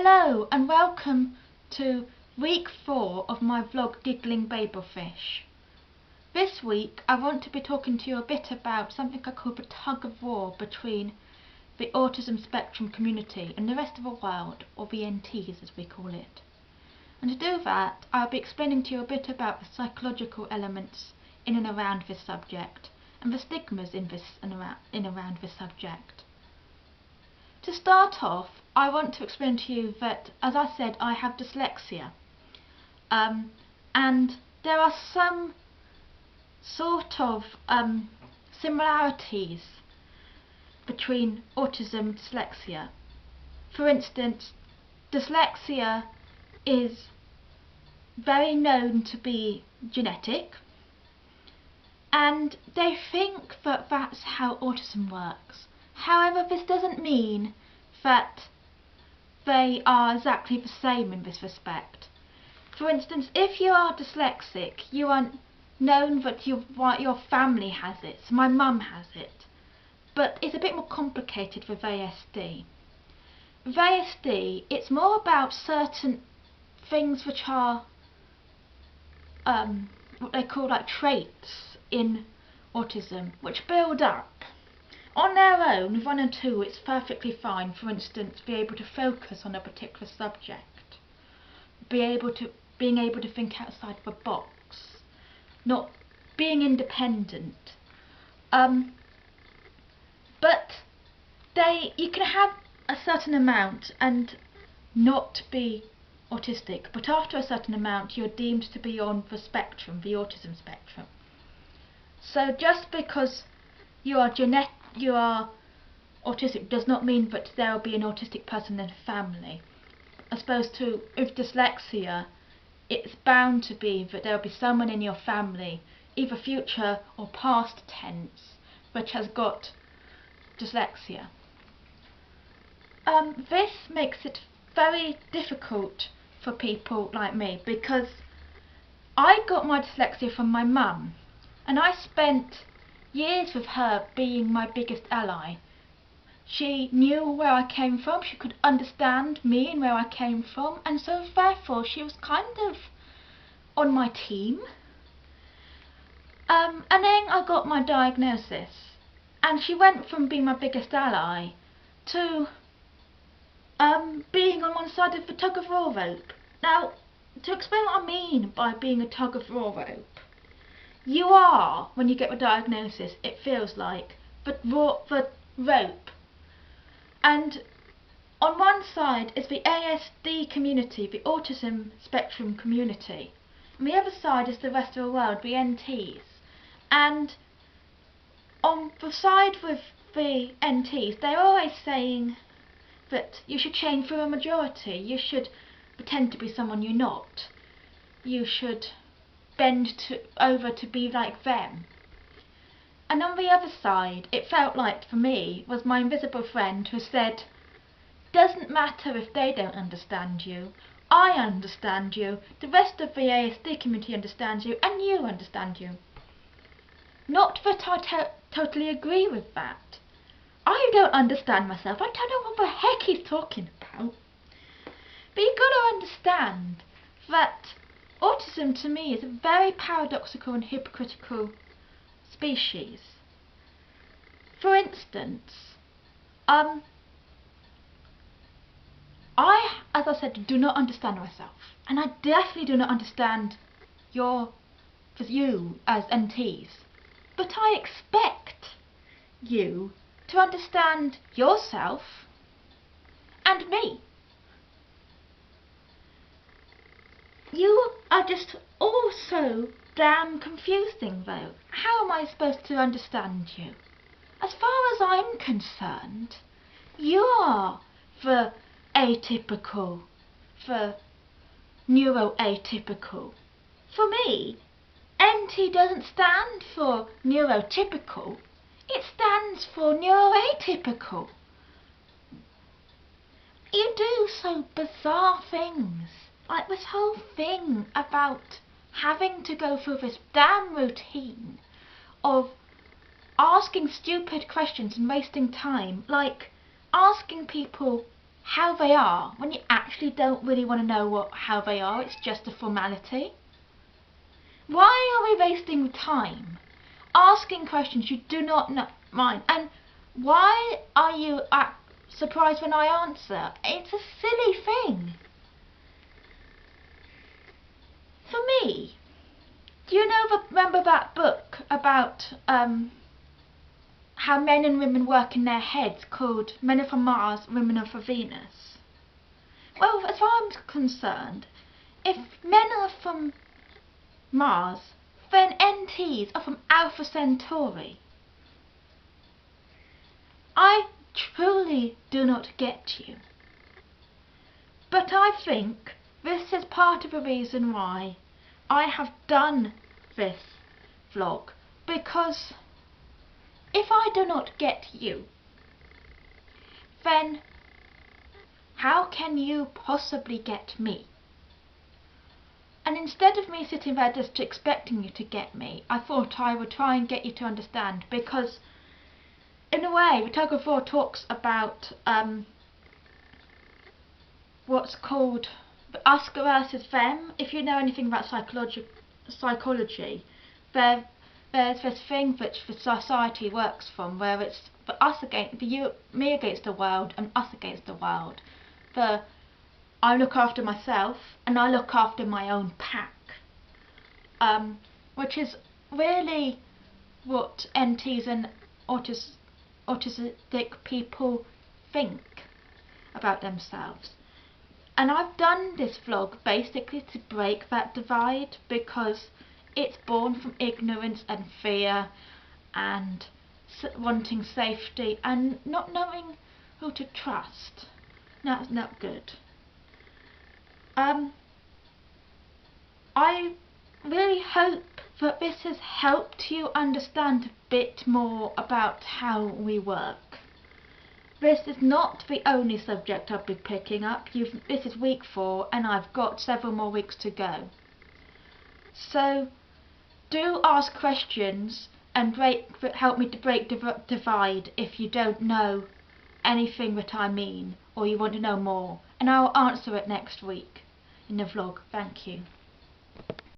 Hello and welcome to week 4 of my vlog Giggling Babelfish. This week I want to be talking to you a bit about something I call the tug of war between the autism spectrum community and the rest of the world, or the NTs as we call it. And to do that I'll be explaining to you a bit about the psychological elements in and around this subject and the stigmas in and around this subject. To start off, I want to explain to you that, as I said, I have dyslexia, and there are some sort of similarities between autism and dyslexia. For instance, dyslexia is very known to be genetic, and they think that that's how autism works. However, this doesn't mean that they are exactly the same in this respect. For instance, if you are dyslexic, you are known that your family has it. So my mum has it. But it's a bit more complicated with A.S.D. With A.S.D, it's more about certain things which are what they call like traits in autism, which build up. On their own, with 1 and 2, it's perfectly fine. For instance, be able to focus on a particular subject, being able to think outside the box, not being independent. But you can have a certain amount and not be autistic. But after a certain amount, you're deemed to be on the spectrum, the autism spectrum. So just because you are autistic does not mean that there will be an autistic person in a family. As opposed to with dyslexia, it's bound to be that there will be someone in your family, either future or past tense, which has got dyslexia. This makes it very difficult for people like me, because I got my dyslexia from my mum, and I spent years with her being my biggest ally. She knew where I came from, she could understand me and where I came from, and so therefore she was kind of on my team. And then I got my diagnosis, and she went from being my biggest ally to being on one side of the tug of war rope. Now, to explain what I mean by being a tug of war rope, you are, when you get the diagnosis, it feels like the rope. And on one side is the A.S.D community, the autism spectrum community. And the other side is the rest of the world, the NTs. And on the side with the NTs, they're always saying that you should change for a majority. You should pretend to be someone you're not. You should bend over to be like them. And on the other side, it felt like for me was my invisible friend who said, doesn't matter if they don't understand you, I understand you, the rest of the A.S.D community understands you, and you understand you. Not that I totally agree with that. I don't understand myself. I don't know what the heck he's talking about. But you've got to understand that autism to me is a very paradoxical and hypocritical species. For instance, I, as I said, do not understand myself, and I definitely do not understand you as NTs, but I expect you to understand yourself and me. You are just all so damn confusing though. How am I supposed to understand you? As far as I'm concerned, you're the atypical, the neuroatypical. For me, NT doesn't stand for neurotypical, it stands for neuroatypical. You do so bizarre things, like this whole thing about having to go through this damn routine of asking stupid questions and wasting time, like asking people how they are when you actually don't really want to know how they are. It's just a formality. Why are we wasting time asking questions you do not mind? And why are you surprised when I answer? It's a silly thing. For me, do you remember that book about how men and women work in their heads, called Men Are From Mars, Women Are From Venus? Well, as far as I'm concerned, if men are from Mars, then NTs are from Alpha Centauri. I truly do not get you. But I think this is part of the reason why I have done this vlog, because if I do not get you, then how can you possibly get me? And instead of me sitting there just expecting you to get me, I thought I would try and get you to understand, because in a way the tug of war talks about what's called us versus them. If you know anything about psychology, there's this thing which the society works from, where it's for us against me against the world, and us against the world. I look after myself and I look after my own pack, which is really what NTs and autistic people think about themselves. And I've done this vlog basically to break that divide, because it's born from ignorance and fear and wanting safety and not knowing who to trust. That's not good. I really hope that this has helped you understand a bit more about how we work. This is not the only subject I'll be picking up. This is week 4 and I've got several more weeks to go. So do ask questions and help me to break the divide if you don't know anything that I mean or you want to know more, and I'll answer it next week in the vlog. Thank you.